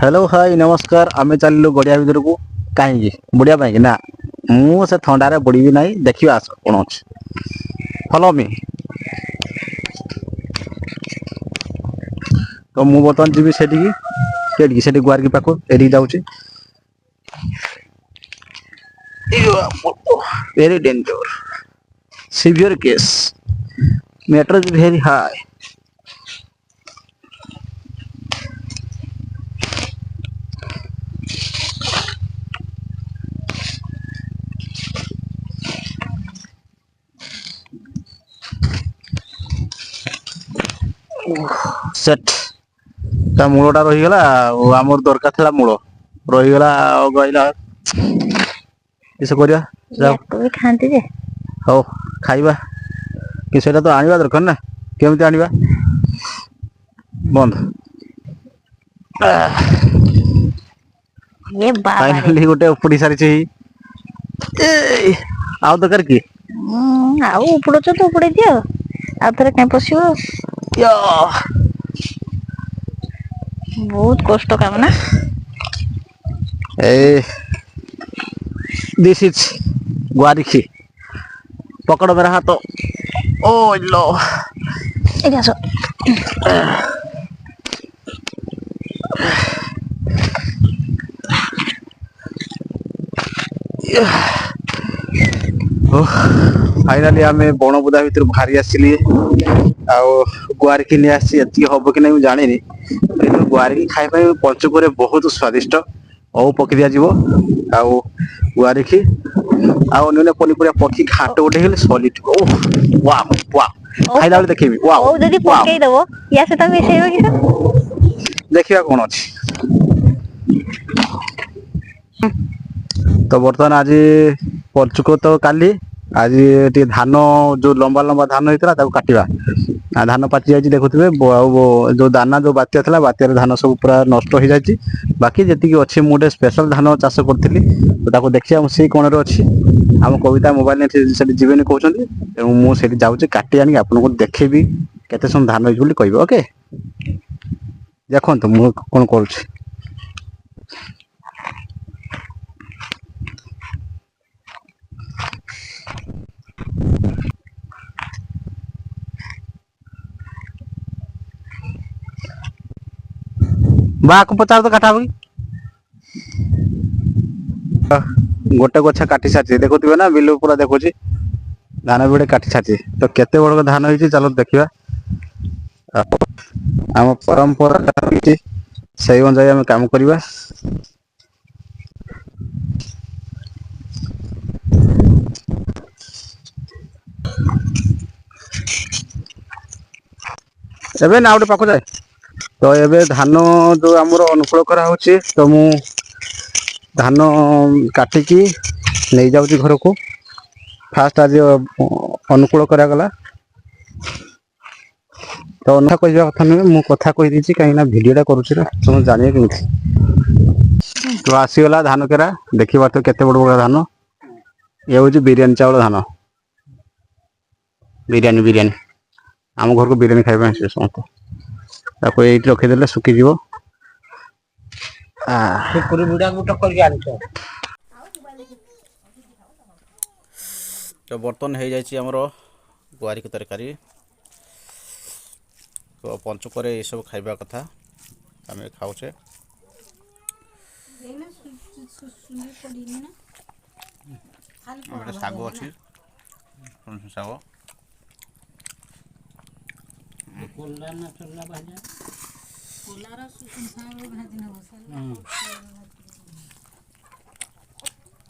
Hello hi नमस्कार आमे चलू गड़िया भर को कहीं बुड़िया ना मुझे थंडारे बुड़ी ना देखा आस कौन अच्छे फॉलो मी। तो मु बर्तमान जी से गुआर की पाख एडी जाऊँगी very danger severe case matter is very high. Set ता मूलटा रहीगला आमर दरकार था मूल रहीगला गईला किस करिया जाओ भी खाती जे हो खाइबा कि सेटा तो आनिबा दरकार ना केमती आनिबा बंद ये बाबा रे फाइनाली गोटे उपड़ी सारी आउ दरकार की आउ उपड़ुच तो उपड़े दियो आ थरे कहीं पशियो या बहुत कष्ट काम ना ए दिस इज गुआरिखी पकड़ मेरा हाथ ओ लो एडी आसो फाइनाली आम बणबुदा भर बाहरी आसिली गुआरिकी नहीं आसी हम कि नहीं जानी गुआरिकी खाଇବା पंचुक बहुत स्वादिष्ट औ पकि दि गुआरिकी आने पनीपरिया पक्षी घाट गोटे सॉलिड वाह वाह खाइला बेले देखेबी वाह ओ जदी वाह पकेई दबो या से त मिसेइबो कि देखिया कौन अच्छी तो बर्तमान आज पंचुक तो काली आज टे धान जो लंबा लंबा धान होता काटा धान पाचि जाए देखुए जो दाना जो बात्या था बात्यार धान सब पूरा नष्ट हो जाए बाकी जी अच्छी मुझे स्पेशल धान चाष करी तो देखिए से कण अच्छी आम कविता मोबाइल जीवन कहते तेणु मुझे जाऊँगी काटी आनी आपको देखेबी केते समय धान होगी कह ओके देखो मुझे कौन करुँच बा को पचार तो काटा गोटे गछा काटी सारी देखुए ना बिल पूरा देखुची धान बिड़े काटी सारी तो केते बड़ धान हो चलो देखा आम परंपरा से अनुसार आम काम करवा एबे ना गोटे पाख जाए तो ये धान जो आमर अनुकूल करा तो मु धान काटिकी नहीं जाऊँगी घर को फास्ट आज अनुकूल करागला तो अना कह कथा नुहे मु कथा कहीदी कहीं भिडटा करुच्ची ना तुम जान के तो आसीगला धान केरा देखी पार्थ केते बड़ बड़ धान ये हूँ बिरियानी चावल धान बिरियानी बिरियानी आम घर को बिरियानी खाଇବା ଆସିବେ ସମସ୍ତେ ये रखीदे सुखीज तो बर्तन हो जामर गुआरिक तरकारी तो पंचुक ये सब खाइबा कथा आम खाऊे शाग अच्छी शाग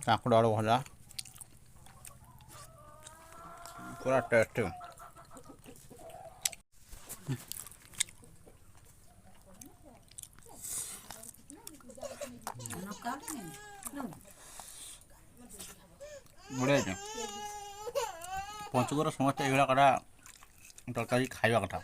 काकुड़ आलू भजा पूरा टेस्टी बढ़िया पंचुकर समस्त ये कटा तरकारी खाइबा कथा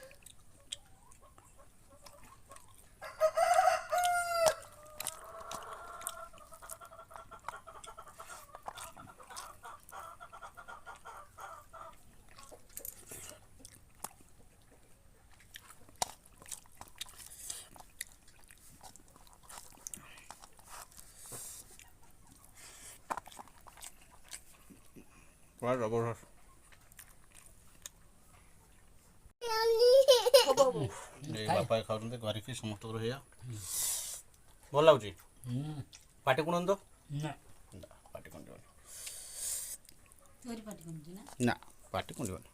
ପୁରା ଜବରଦସ୍ତ। ଏ ବାପା ଖାଉଛନ୍ତି କରିକି ସମସ୍ତଙ୍କର ହେଇଆ ଭଲ ଲାଗୁଛି। ପାଟି କୁଣ୍ଡନ୍ତୁ ତ ପାଟି କୁଣ୍ଡିବନି ନା ପାଟି କୁଣ୍ଡିବନି।